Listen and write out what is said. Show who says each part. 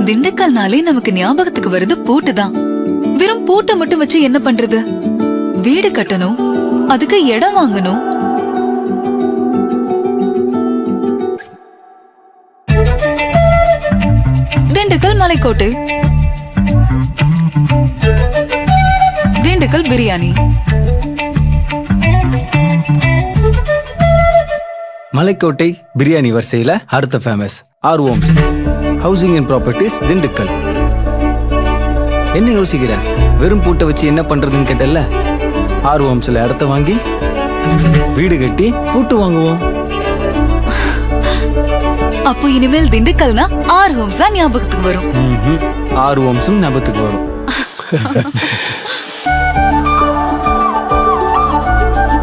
Speaker 1: திண்டுக்கல்னாலே நமக்கு ஞாபகத்துக்கு வருது பூட்டு தான். வெறும் பூட்டை மட்டும் வச்சு என்ன பண்றது? வீடு கட்டணும், அதுக்கு இடம் வாங்கணும். திண்டுக்கல் மலைக்கோட்டை, திண்டுக்கல் பிரியாணி.
Speaker 2: மலைக்கோட்டை பிரியாணி வரிசையில அடுத்த famous R Homes Housing and Properties Dindigul. என்ன யோசிக்கிற? வெறும் பூட்டை வச்சு என்ன பண்றதுன்னு கேட்டல, ஆர் ஹோம்ஸ்ல இடத்த வாங்கி வீடு கட்டி பூட்டு வாங்குவோம்.
Speaker 1: அப்போ இனிமேல் திண்டுக்கல்னா ஆர் ஹோம்ஸ் தான் ஞாபகத்துக்கு வரும்.
Speaker 2: ஆர் ஹோம்ஸும் ஞாபகத்துக்கு வரும்.